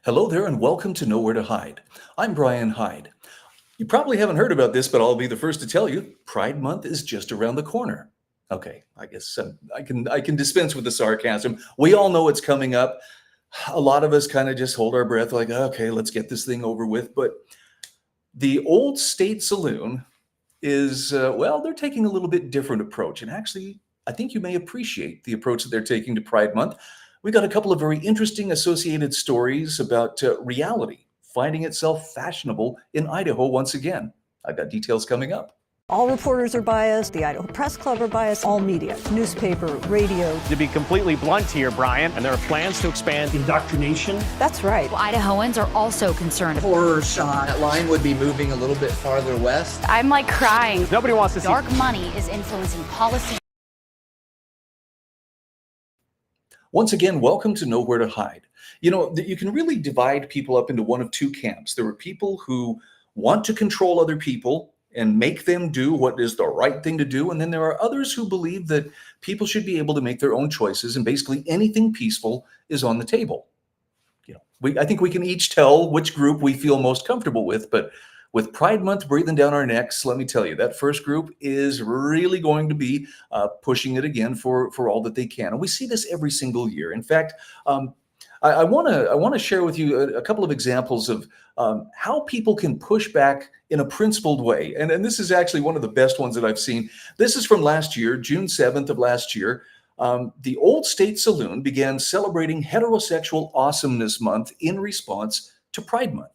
Hello there and welcome to Nowhere to Hide. I'm Brian Hyde. You probably haven't heard about this, but I'll be the first to tell you, Pride Month is just around the corner. Okay, I guess I can dispense with the sarcasm. We all know it's coming up. A lot of us kind of just hold our breath like, okay, let's get this thing over with. But the Old State Saloon is, well, they're taking a little bit different approach. And actually, I think you may appreciate the approach that they're taking to Pride Month. We got a couple of very interesting associated stories about reality finding itself fashionable in Idaho once again. I've got details coming up. All reporters are biased, the Idaho Press Club are biased, all media, newspaper, radio. To be completely blunt here, Brian, and there are plans to expand indoctrination. That's right. Well, Idahoans are also concerned. Horror shot. That line would be moving a little bit farther west. I'm like crying. Nobody wants to see Dark money is influencing policy. Once again, welcome to Nowhere to Hide. You know, you can really divide people up into one of two camps. There are people who want to control other people and make them do what is the right thing to do. And then there are others who believe that people should be able to make their own choices and basically anything peaceful is on the table. You know, I think we can each tell which group we feel most comfortable with, but with Pride Month breathing down our necks, let me tell you, that first group is really going to be pushing it again for all that they can. And we see this every single year. In fact, I want to share with you a couple of examples of how people can push back in a principled way. And this is actually one of the best ones that I've seen. This is from last year, June 7th of last year. The Old State Saloon began celebrating Heterosexual Awesomeness Month in response to Pride Month.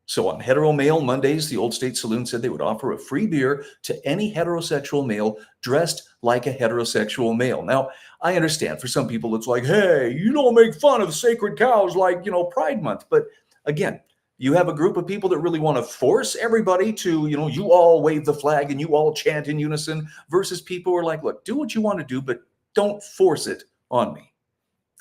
So on Hetero Male Mondays, the Old State Saloon said they would offer a free beer to any heterosexual male dressed like a heterosexual male. Now, I understand for some people it's like, hey, you don't make fun of sacred cows like, Pride Month. But again, you have a group of people that really want to force everybody to, you all wave the flag and you all chant in unison versus people who are like, look, do what you want to do, but don't force it on me.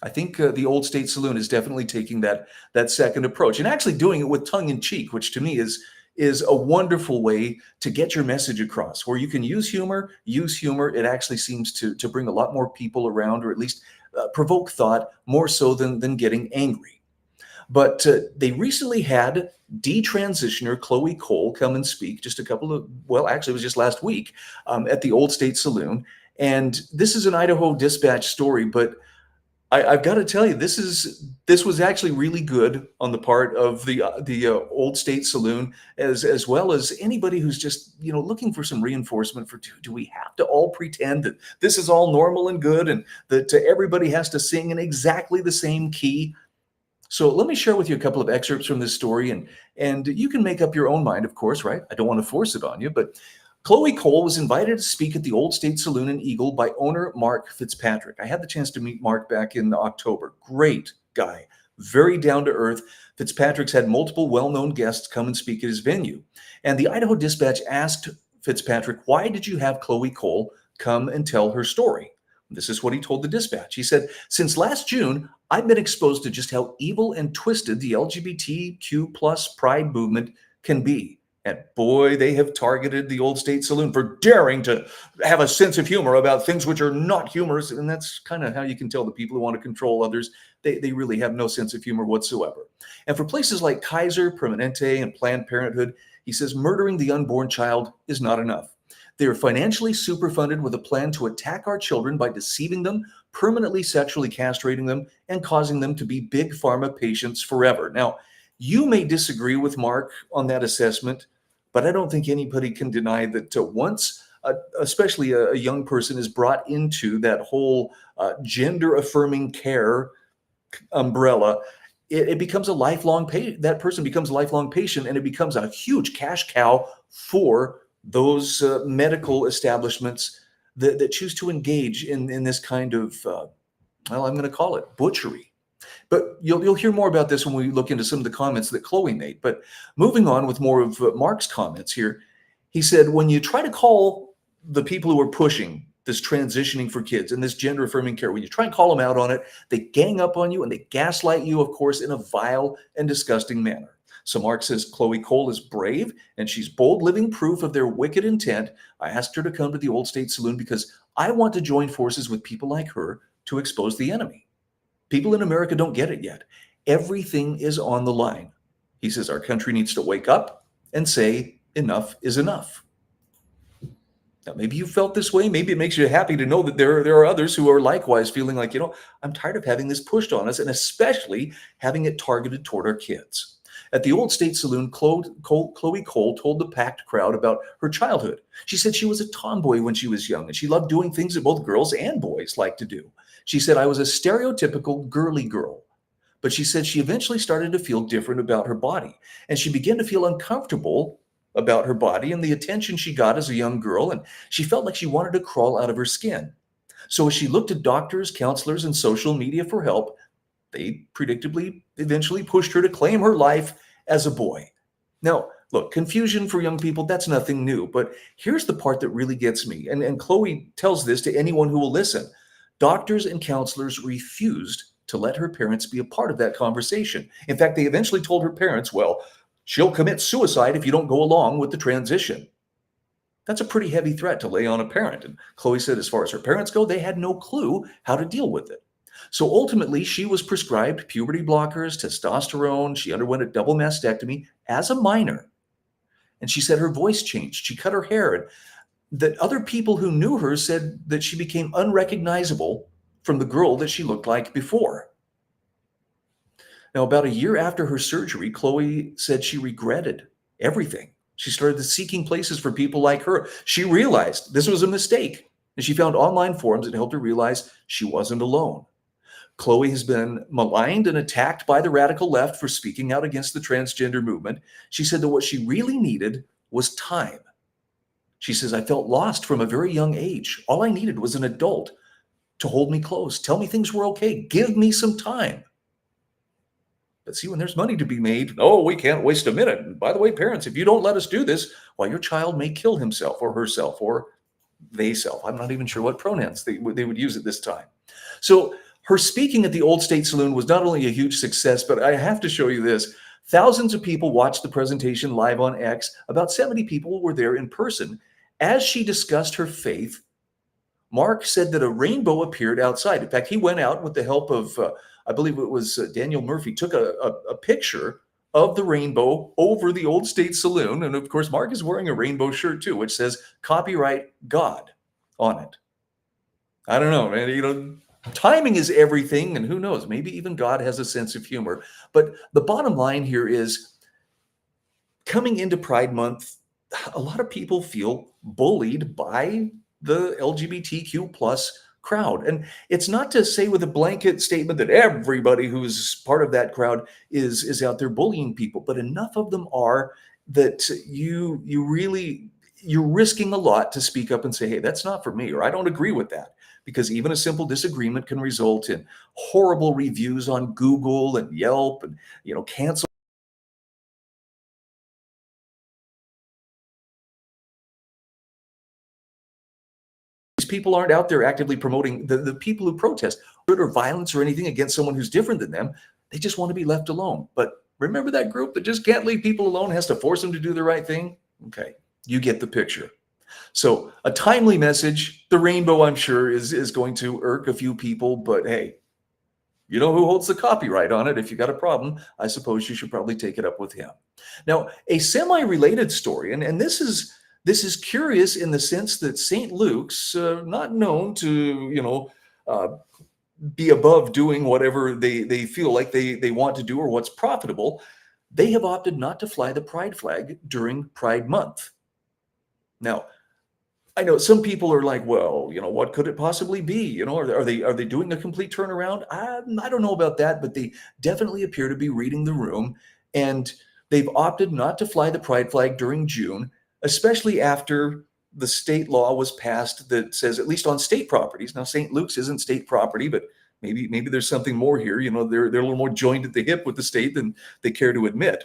I think the Old State Saloon is definitely taking that second approach and actually doing it with tongue in cheek, which to me is a wonderful way to get your message across, where you can use humor. It actually seems to bring a lot more people around, or at least provoke thought more so than getting angry. But they recently had detransitioner Chloe Cole come and speak just actually it was just last week at the Old State Saloon. And this is an Idaho Dispatch story, but I've got to tell you, this was actually really good on the part of the Old State Saloon, as well as anybody who's just looking for some reinforcement for do we have to all pretend that this is all normal and good and that everybody has to sing in exactly the same key? So let me share with you a couple of excerpts from this story, and you can make up your own mind, of course, right? I don't want to force it on you, but Chloe Cole was invited to speak at the Old State Saloon in Eagle by owner Mark Fitzpatrick. I had the chance to meet Mark back in October. Great guy, very down to earth. Fitzpatrick's had multiple well-known guests come and speak at his venue. And the Idaho Dispatch asked Fitzpatrick, why did you have Chloe Cole come and tell her story? This is what he told the Dispatch. He said, since last June, I've been exposed to just how evil and twisted the LGBTQ plus pride movement can be. And boy, they have targeted the Old State Saloon for daring to have a sense of humor about things which are not humorous. And that's kind of how you can tell the people who want to control others, they really have no sense of humor whatsoever. And for places like Kaiser, Permanente, and Planned Parenthood, he says murdering the unborn child is not enough. They are financially superfunded with a plan to attack our children by deceiving them, permanently sexually castrating them, and causing them to be big pharma patients forever. Now, you may disagree with Mark on that assessment, but I don't think anybody can deny that once, especially a young person is brought into that whole gender-affirming care umbrella, it becomes a lifelong patient. That person becomes a lifelong patient, and it becomes a huge cash cow for those medical establishments that choose to engage in this kind of, I'm going to call it butchery. But you'll hear more about this when we look into some of the comments that Chloe made. But moving on with more of Mark's comments here, he said, when you try to call the people who are pushing this transitioning for kids and this gender affirming care, when you try and call them out on it, they gang up on you and they gaslight you, of course, in a vile and disgusting manner. So Mark says Chloe Cole is brave and she's bold living proof of their wicked intent. I asked her to come to the Old State Saloon because I want to join forces with people like her to expose the enemy. People in America don't get it yet. Everything is on the line. He says our country needs to wake up and say enough is enough. Now, maybe you felt this way. Maybe it makes you happy to know that there are others who are likewise feeling like, I'm tired of having this pushed on us, and especially having it targeted toward our kids. At the Old State Saloon, Chloe Cole told the packed crowd about her childhood. She said she was a tomboy when she was young, and she loved doing things that both girls and boys like to do. She said, I was a stereotypical girly girl. But she said she eventually started to feel different about her body, and she began to feel uncomfortable about her body and the attention she got as a young girl, and she felt like she wanted to crawl out of her skin. So as she looked at doctors, counselors, and social media for help, they predictably eventually pushed her to claim her life as a boy. Now, look, confusion for young people, that's nothing new, but here's the part that really gets me, and Chloe tells this to anyone who will listen. Doctors and counselors refused to let her parents be a part of that conversation. In fact, they eventually told her parents, well, she'll commit suicide if you don't go along with the transition. That's a pretty heavy threat to lay on a parent. And Chloe said as far as her parents go, they had no clue how to deal with it. So ultimately, she was prescribed puberty blockers, testosterone. She underwent a double mastectomy as a minor. And she said her voice changed. She cut her hair. And that other people who knew her said that she became unrecognizable from the girl that she looked like before. Now, about a year after her surgery, Chloe said she regretted everything. She started seeking places for people like her. She realized this was a mistake, and she found online forums that helped her realize she wasn't alone. Chloe has been maligned and attacked by the radical left for speaking out against the transgender movement. She said that what she really needed was time. She says, I felt lost from a very young age. All I needed was an adult to hold me close, tell me things were okay, give me some time. But see, when there's money to be made, we can't waste a minute. And by the way, parents, if you don't let us do this, well, your child may kill himself or herself or they-self. I'm not even sure what pronouns they would use at this time. So her speaking at the Old State Saloon was not only a huge success, but I have to show you this. Thousands of people watched the presentation live on X. About 70 people were there in person. As she discussed her faith, Mark said that a rainbow appeared outside. In fact, he went out with the help of, I believe it was Daniel Murphy, took a picture of the rainbow over the Old State Saloon. And of course, Mark is wearing a rainbow shirt too, which says copyright God on it. I don't know, man. Timing is everything, and who knows, maybe even God has a sense of humor. But the bottom line here is, coming into Pride Month, a lot of people feel bullied by the LGBTQ plus crowd. And it's not to say with a blanket statement that everybody who's part of that crowd is out there bullying people, but enough of them are that you're risking a lot to speak up and say, hey, that's not for me, or I don't agree with that. Because even a simple disagreement can result in horrible reviews on Google and Yelp and, cancel. These people aren't out there actively promoting the people who protest or violence or anything against someone who's different than them. They just want to be left alone. But remember that group that just can't leave people alone, has to force them to do the right thing? Okay, you get the picture. So a timely message. The rainbow, I'm sure, is going to irk a few people, but hey, you know who holds the copyright on it. If you got a problem, I suppose you should probably take it up with him. Now, a semi-related story, and this is curious in the sense that St. Luke's, not known to, be above doing whatever they feel like they want to do or what's profitable. They have opted not to fly the pride flag during Pride Month. Now, I know some people are like, well, what could it possibly be? Are they doing a complete turnaround? I don't know about that, but they definitely appear to be reading the room, and they've opted not to fly the pride flag during June, especially after the state law was passed that says, at least on state properties. Now, St. Luke's isn't state property, but maybe there's something more here. They're a little more joined at the hip with the state than they care to admit.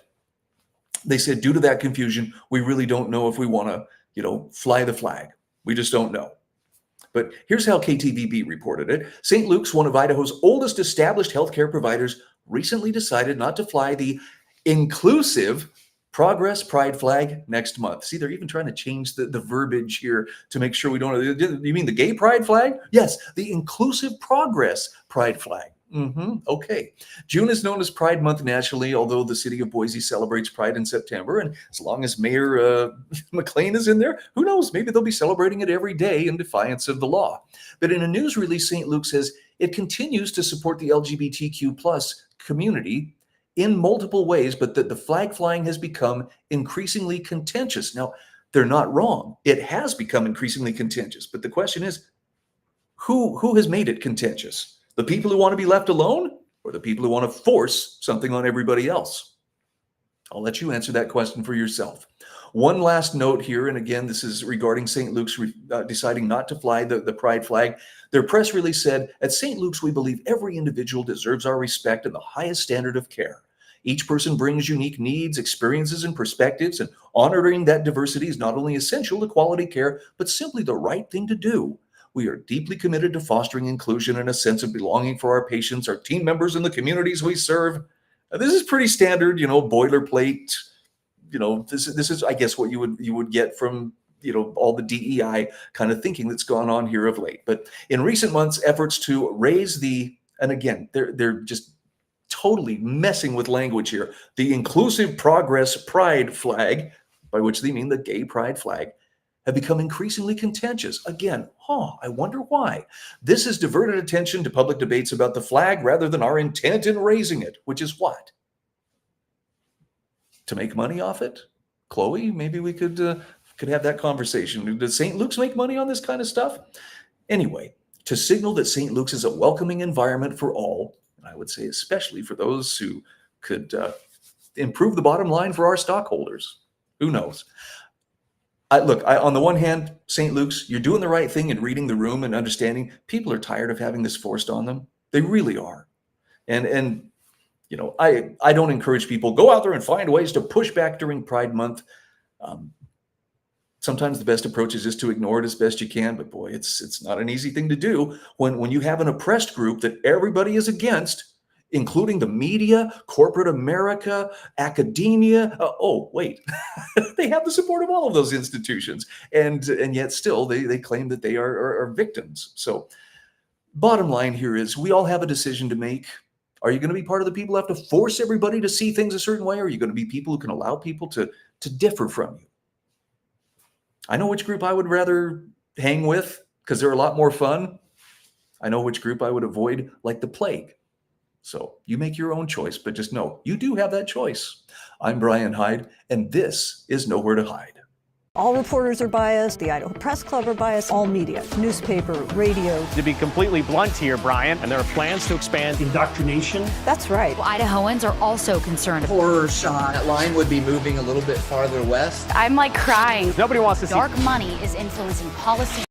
They said, due to that confusion, we really don't know if we want to, fly the flag. We just don't know. But here's how KTVB reported it. St. Luke's, one of Idaho's oldest established healthcare providers, recently decided not to fly the inclusive Progress Pride flag next month. See, they're even trying to change the verbiage here to make sure we don't. You mean the gay pride flag? Yes, the inclusive Progress Pride flag. Okay. June is known as Pride Month nationally, although the city of Boise celebrates Pride in September. And as long as Mayor McLean is in there, who knows? Maybe they'll be celebrating it every day in defiance of the law. But in a news release, St. Luke says it continues to support the LGBTQ plus community in multiple ways, but that the flag flying has become increasingly contentious. Now, they're not wrong. It has become increasingly contentious. But the question is, who has made it contentious? The people who want to be left alone, or the people who want to force something on everybody else? I'll let you answer that question for yourself. One last note here, and again, this is regarding St. Luke's deciding not to fly the pride flag. Their press release said, "At St. Luke's, we believe every individual deserves our respect and the highest standard of care. Each person brings unique needs, experiences, and perspectives, and honoring that diversity is not only essential to quality care, but simply the right thing to do. We are deeply committed to fostering inclusion and a sense of belonging for our patients, our team members, and the communities we serve." This is pretty standard, boilerplate. This is, I guess, what you would get from all the DEI kind of thinking that's gone on here of late. But in recent months, efforts to raise and again, they're just totally messing with language here, the inclusive progress pride flag, by which they mean the gay pride flag, have become increasingly contentious. Again, I wonder why. This has diverted attention to public debates about the flag rather than our intent in raising it, which is what? To make money off it? Chloe, maybe we could have that conversation. Does St. Luke's make money on this kind of stuff? Anyway, to signal that St. Luke's is a welcoming environment for all, and I would say especially for those who could improve the bottom line for our stockholders. Who knows? On the one hand, St. Luke's, you're doing the right thing in reading the room and understanding people are tired of having this forced on them. They really are. And I don't encourage people, go out there and find ways to push back during Pride Month. Sometimes the best approach is just to ignore it as best you can. But boy, it's not an easy thing to do when you have an oppressed group that everybody is against, including the media, corporate America, academia. They have the support of all of those institutions. And yet still they claim that they are victims. So bottom line here is we all have a decision to make. Are you going to be part of the people who have to force everybody to see things a certain way? Or are you going to be people who can allow people to differ from you? I know which group I would rather hang with because they're a lot more fun. I know which group I would avoid like the plague. So you make your own choice, but just know you do have that choice. I'm Brian Hyde, and this is Nowhere to Hide. All reporters are biased. The Idaho Press Club are biased. All media, newspaper, radio. To be completely blunt here, Brian, and there are plans to expand indoctrination. That's right. Idahoans are also concerned. Horror shot. That line would be moving a little bit farther west. I'm crying. Nobody wants to see Dark money is influencing policy.